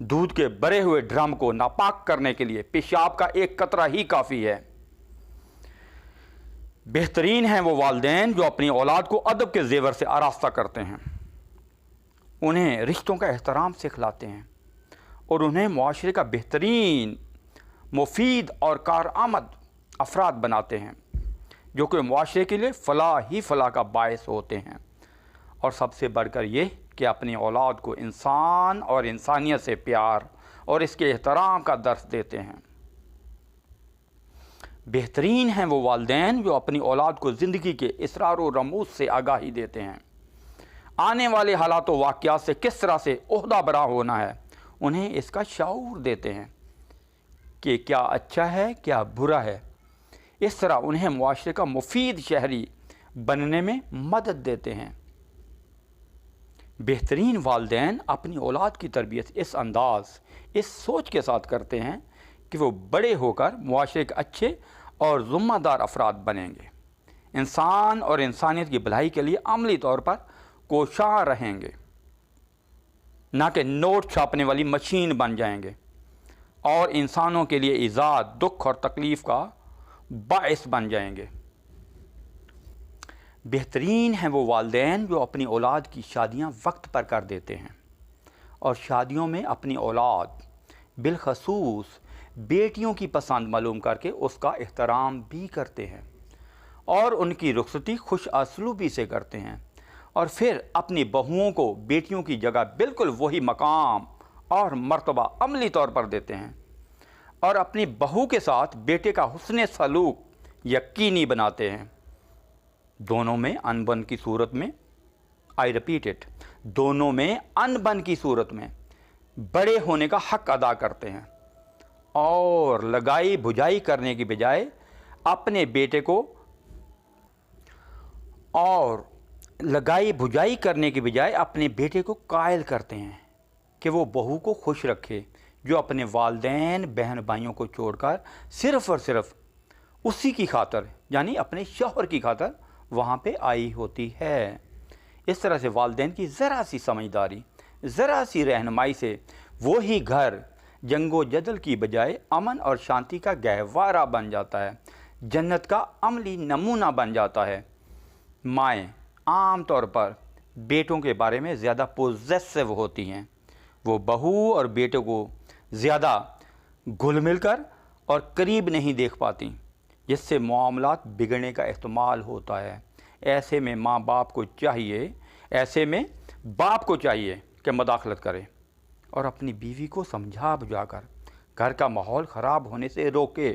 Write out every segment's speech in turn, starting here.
دودھ کے بھرے ہوئے ڈرم کو ناپاک کرنے کے لیے پیشاب کا ایک قطرہ ہی کافی ہے۔ بہترین ہیں وہ والدین جو اپنی اولاد کو ادب کے زیور سے آراستہ کرتے ہیں، انہیں رشتوں کا احترام سکھلاتے ہیں اور انہیں معاشرے کا بہترین، مفید اور کارآمد افراد بناتے ہیں جو کہ معاشرے کے لیے فلاح ہی فلاح کا باعث ہوتے ہیں۔ اور سب سے بڑھ کر یہ کہ اپنی اولاد کو انسان اور انسانیت سے پیار اور اس کے احترام کا درس دیتے ہیں۔ بہترین ہیں وہ والدین جو اپنی اولاد کو زندگی کے اسرار و رموز سے آگاہی دیتے ہیں، آنے والے حالات و واقعات سے کس طرح سے عہدہ برا ہونا ہے، انہیں اس کا شعور دیتے ہیں کہ کیا اچھا ہے کیا برا ہے۔ اس طرح انہیں معاشرے کا مفید شہری بننے میں مدد دیتے ہیں۔ بہترین والدین اپنی اولاد کی تربیت اس انداز، اس سوچ کے ساتھ کرتے ہیں کہ وہ بڑے ہو کر معاشرے کے اچھے اور ذمہ دار افراد بنیں گے، انسان اور انسانیت کی بھلائی کے لیے عملی طور پر کوشاں رہیں گے، نہ کہ نوٹ چھاپنے والی مشین بن جائیں گے اور انسانوں کے لیے ایذا، دکھ اور تکلیف کا باعث بن جائیں گے۔ بہترین ہیں وہ والدین جو اپنی اولاد کی شادیاں وقت پر کر دیتے ہیں اور شادیوں میں اپنی اولاد، بالخصوص بیٹیوں کی پسند معلوم کر کے اس کا احترام بھی کرتے ہیں اور ان کی رخصتی خوش اسلوبی سے کرتے ہیں، اور پھر اپنی بہوؤں کو بیٹیوں کی جگہ بالکل وہی مقام اور مرتبہ عملی طور پر دیتے ہیں اور اپنی بہو کے ساتھ بیٹے کا حسن سلوک یقینی بناتے ہیں۔ دونوں میں انبن کی صورت میں، آئی ریپیٹ اٹ، دونوں میں انبن کی صورت میں بڑے ہونے کا حق ادا کرتے ہیں اور لگائی بھجائی کرنے کی بجائے اپنے بیٹے کو قائل کرتے ہیں کہ وہ بہو کو خوش رکھے جو اپنے والدین بہن بھائیوں کو چھوڑ کر صرف اور صرف اسی کی خاطر، یعنی اپنے شوہر کی خاطر وہاں پہ آئی ہوتی ہے۔ اس طرح سے والدین کی ذرا سی سمجھداری، ذرا سی رہنمائی سے وہی گھر جنگ و جدل کی بجائے امن اور شانتی کا گہوارہ بن جاتا ہے، جنت کا عملی نمونہ بن جاتا ہے۔ مائیں عام طور پر بیٹوں کے بارے میں زیادہ پوزیسو ہوتی ہیں، وہ بہو اور بیٹے کو زیادہ گھل مل کر اور قریب نہیں دیکھ پاتی، جس سے معاملات بگڑنے کا احتمال ہوتا ہے۔ ایسے میں باپ کو چاہیے کہ مداخلت کرے اور اپنی بیوی کو سمجھا بجھا کر گھر کا ماحول خراب ہونے سے روکے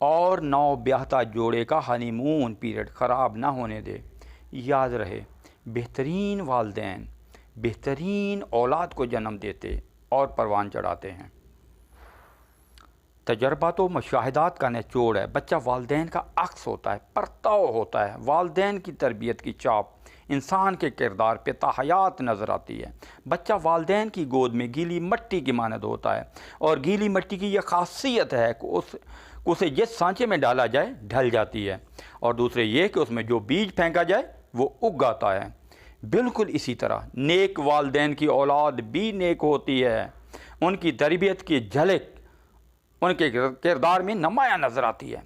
اور نو بیاہتا جوڑے کا ہنی مون پیریڈ خراب نہ ہونے دے۔ یاد رہے، بہترین والدین بہترین اولاد کو جنم دیتے اور پروان چڑھاتے ہیں۔ تجربات و مشاہدات کا نچوڑ ہے، بچہ والدین کا عکس ہوتا ہے، پرتاؤ ہوتا ہے۔ والدین کی تربیت کی چاپ انسان کے کردار پہ تاحیات نظر آتی ہے۔ بچہ والدین کی گود میں گیلی مٹی کی مانند ہوتا ہے، اور گیلی مٹی کی یہ خاصیت ہے کہ اسے جس سانچے میں ڈالا جائے ڈھل جاتی ہے، اور دوسرے یہ کہ اس میں جو بیج پھینکا جائے وہ اگ آتا ہے۔ بالکل اسی طرح نیک والدین کی اولاد بھی نیک ہوتی ہے، ان کی تربیت کی جھلک ان کے کردار میں نمایاں نظر آتی ہے،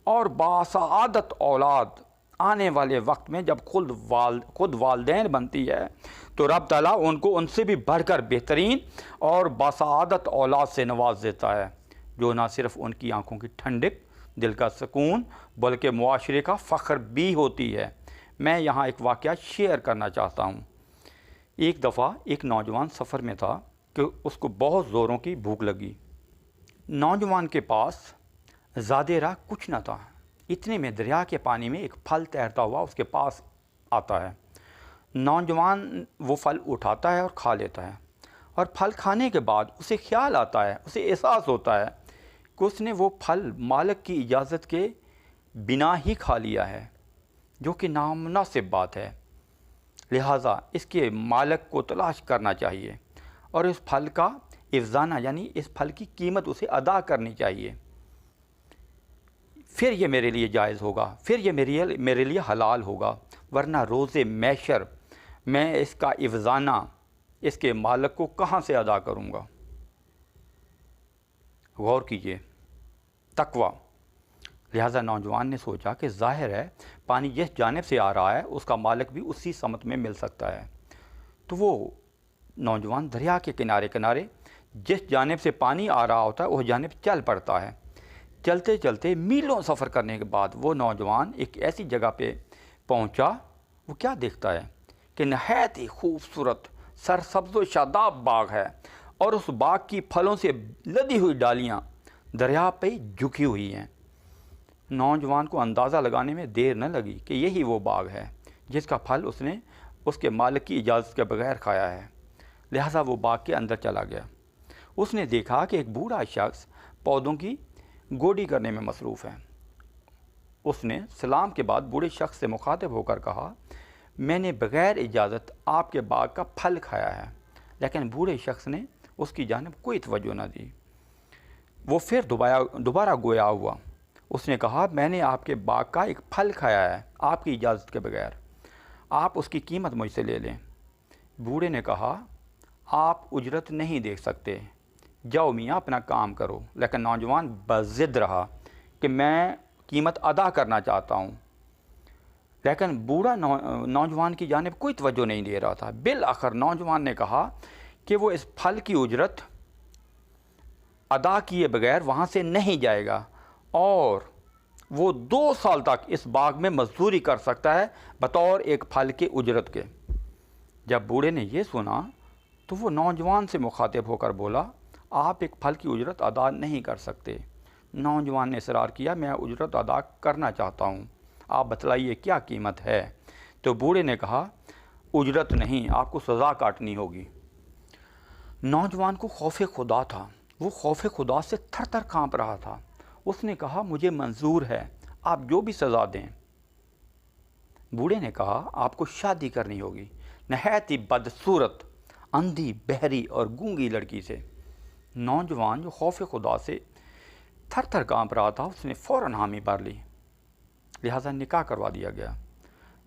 اور باسعادت اولاد آنے والے وقت میں جب خود والدین بنتی ہے تو رب تعالیٰ ان کو ان سے بھی بڑھ کر بہترین اور باسعادت اولاد سے نواز دیتا ہے، جو نہ صرف ان کی آنکھوں کی ٹھنڈک، دل کا سکون، بلکہ معاشرے کا فخر بھی ہوتی ہے۔ میں یہاں ایک واقعہ شیئر کرنا چاہتا ہوں۔ ایک دفعہ ایک نوجوان سفر میں تھا کہ اس کو بہت زوروں کی بھوک لگی۔ نوجوان کے پاس زیادہ راہ کچھ نہ تھا، اتنے میں دریا کے پانی میں ایک پھل تیرتا ہوا اس کے پاس آتا ہے۔ نوجوان وہ پھل اٹھاتا ہے اور کھا لیتا ہے، اور پھل کھانے کے بعد اسے خیال آتا ہے، اسے احساس ہوتا ہے کہ اس نے وہ پھل مالک کی اجازت کے بنا ہی کھا لیا ہے، جو کہ نامناسب بات ہے، لہٰذا اس کے مالک کو تلاش کرنا چاہیے اور اس پھل کا افزانہ، یعنی اس پھل کی قیمت اسے ادا کرنی چاہیے، پھر یہ میرے لیے جائز ہوگا، پھر یہ میرے لیے حلال ہوگا، ورنہ روز محشر میں اس کا افزانہ اس کے مالک کو کہاں سے ادا کروں گا۔ غور کیجئے، تقویٰ۔ لہٰذا نوجوان نے سوچا کہ ظاہر ہے پانی جس جانب سے آ رہا ہے اس کا مالک بھی اسی سمت میں مل سکتا ہے۔ تو وہ نوجوان دریا کے کنارے کنارے جس جانب سے پانی آ رہا ہوتا ہے اس جانب چل پڑتا ہے۔ چلتے چلتے میلوں سفر کرنے کے بعد وہ نوجوان ایک ایسی جگہ پہ پہنچا، وہ کیا دیکھتا ہے کہ نہایت ہی خوبصورت سرسبز و شاداب باغ ہے، اور اس باغ کی پھلوں سے لدی ہوئی ڈالیاں دریا پہ جھکی ہوئی ہیں۔ نوجوان کو اندازہ لگانے میں دیر نہ لگی کہ یہی وہ باغ ہے جس کا پھل اس نے اس کے مالک کی اجازت کے بغیر کھایا ہے۔ لہٰذا وہ باغ کے اندر چلا گیا۔ اس نے دیکھا کہ ایک بوڑھا شخص پودوں کی گوڈی کرنے میں مصروف ہے۔ اس نے سلام کے بعد بوڑھے شخص سے مخاطب ہو کر کہا، میں نے بغیر اجازت آپ کے باغ کا پھل کھایا ہے۔ لیکن بوڑھے شخص نے اس کی جانب کوئی توجہ نہ دی۔ وہ پھر دوبارہ گویا ہوا۔ اس نے کہا، میں نے آپ کے باغ کا ایک پھل کھایا ہے آپ کی اجازت کے بغیر، آپ اس کی قیمت مجھ سے لے لیں۔ بوڑھے نے کہا، آپ اجرت نہیں دیکھ سکتے، جاؤ میاں اپنا کام کرو۔ لیکن نوجوان بضد رہا کہ میں قیمت ادا کرنا چاہتا ہوں، لیکن بوڑھا نوجوان کی جانب کوئی توجہ نہیں دے رہا تھا۔ بالآخر نوجوان نے کہا کہ وہ اس پھل کی اجرت ادا کیے بغیر وہاں سے نہیں جائے گا، اور وہ 2 سال تک اس باغ میں مزدوری کر سکتا ہے بطور ایک پھل کے اجرت کے۔ جب بوڑھے نے یہ سنا تو وہ نوجوان سے مخاطب ہو کر بولا، آپ ایک پھل کی اجرت ادا نہیں کر سکتے۔ نوجوان نے اصرار کیا، میں اجرت ادا کرنا چاہتا ہوں، آپ بتلائیے کیا قیمت ہے؟ تو بوڑھے نے کہا، اجرت نہیں، آپ کو سزا کاٹنی ہوگی۔ نوجوان کو خوف خدا تھا، وہ خوف خدا سے تھر تھر کانپ رہا تھا۔ اس نے کہا، مجھے منظور ہے، آپ جو بھی سزا دیں۔ بوڑھے نے کہا، آپ کو شادی کرنی ہوگی نہایت ہی بدصورت، اندھی، بہری اور گونگی لڑکی سے۔ نوجوان جو خوف خدا سے تھر تھر کانپ رہا تھا، اس نے فوراً حامی بھر لی، لہٰذا نکاح کروا دیا گیا۔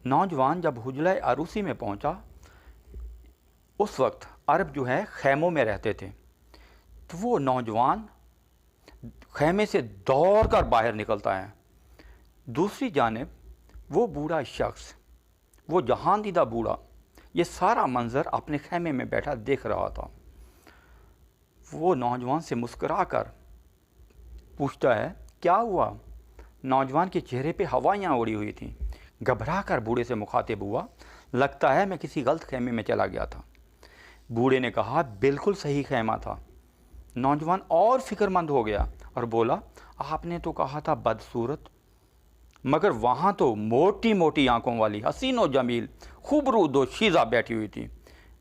نوجوان جب حجرہ عروسی میں پہنچا، اس وقت عرب جو ہے خیموں میں رہتے تھے، تو وہ نوجوان خیمے سے دوڑ کر باہر نکلتا ہے۔ دوسری جانب وہ بوڑھا شخص، وہ جہان دیدہ بوڑھا، یہ سارا منظر اپنے خیمے میں بیٹھا دیکھ رہا تھا۔ وہ نوجوان سے مسکرا کر پوچھتا ہے، کیا ہوا؟ نوجوان کے چہرے پہ ہوائیاں اڑی ہوئی تھیں۔ گھبرا کر بوڑھے سے مخاطب ہوا، لگتا ہے میں کسی غلط خیمے میں چلا گیا تھا۔ بوڑھے نے کہا، بالکل صحیح خیمہ تھا۔ نوجوان اور فکر مند ہو گیا اور بولا، آپ نے تو کہا تھا بدصورت، مگر وہاں تو موٹی موٹی آنکھوں والی حسین و جمیل خوبرو دو شیزہ بیٹھی ہوئی تھی۔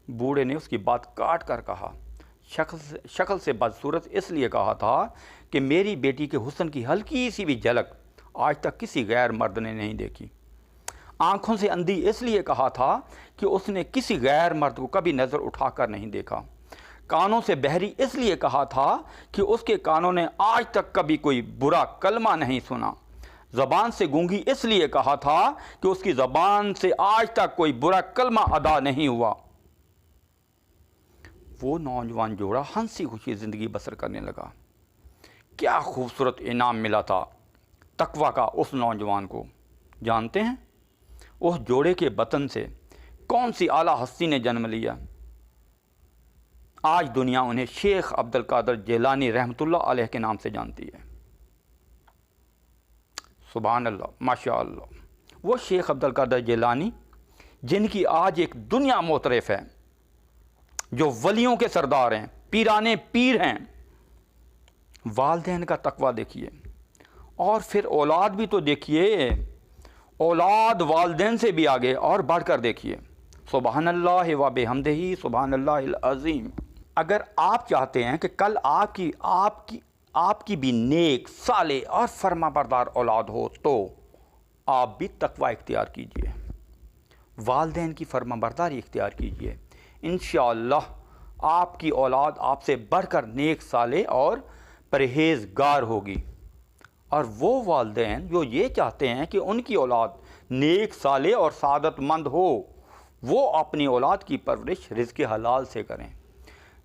بوڑھے نے اس کی بات کاٹ کر کہا، شکل سے بدصورت اس لیے کہا تھا کہ میری بیٹی کے حسن کی ہلکی سی بھی جھلک آج تک کسی غیر مرد نے نہیں دیکھی۔ آنکھوں سے اندھی اس لیے کہا تھا کہ اس نے کسی غیر مرد کو کبھی نظر اٹھا کر نہیں دیکھا۔ کانوں سے بہری اس لیے کہا تھا کہ اس کے کانوں نے آج تک کبھی کوئی برا کلمہ نہیں سنا۔ زبان سے گونگی اس لیے کہا تھا کہ اس کی زبان سے آج تک کوئی برا کلمہ ادا نہیں ہوا۔ وہ نوجوان جوڑا ہنسی خوشی زندگی بسر کرنے لگا۔ کیا خوبصورت انعام ملا تھا تقویٰ کا اس نوجوان کو۔ جانتے ہیں اس جوڑے کے بطن سے کون سی اعلیٰ ہستی نے جنم لیا؟ آج دنیا انہیں شیخ عبد القادر جیلانی رحمۃ اللہ علیہ کے نام سے جانتی ہے۔ سبحان اللہ، ماشاء اللہ۔ وہ شیخ عبد القادر جیلانی جن کی آج ایک دنیا معترف ہے، جو ولیوں کے سردار ہیں، پیرانے پیر ہیں۔ والدین کا تقویٰ دیکھیے، اور پھر اولاد بھی تو دیکھیے، اولاد والدین سے بھی آگے اور بڑھ کر دیکھیے۔ سبحان اللہ و بحمدہ، سبحان اللہ العظیم۔ اگر آپ چاہتے ہیں کہ کل آپ کی بھی نیک، صالح اور فرما بردار اولاد ہو، تو آپ بھی تقویٰ اختیار کیجیے، والدین کی فرما برداری اختیار کیجیے۔ انشاءاللہ آپ کی اولاد آپ سے بڑھ کر نیک، صالح اور پرہیزگار ہوگی۔ اور وہ والدین جو یہ چاہتے ہیں کہ ان کی اولاد نیک، صالح اور سعادت مند ہو، وہ اپنی اولاد کی پرورش رزق حلال سے کریں۔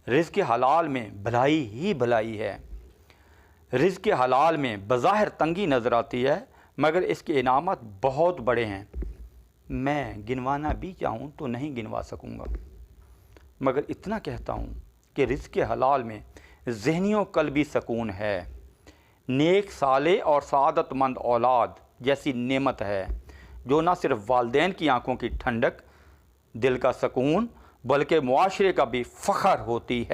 رزق حلال میں بھلائی ہی بھلائی ہے۔ رزق حلال میں بظاہر تنگی نظر آتی ہے، مگر اس کے انعامات بہت بڑے ہیں۔ میں گنوانا بھی چاہوں تو نہیں گنوا سکوں گا، مگر اتنا کہتا ہوں کہ رزق حلال میں ذہنی و قلبی سکون ہے، نیک صالح اور سعادت مند اولاد جیسی نعمت ہے، جو نہ صرف والدین کی آنکھوں کی ٹھنڈک، دل کا سکون، بلکہ معاشرے کا بھی فخر ہوتی ہے۔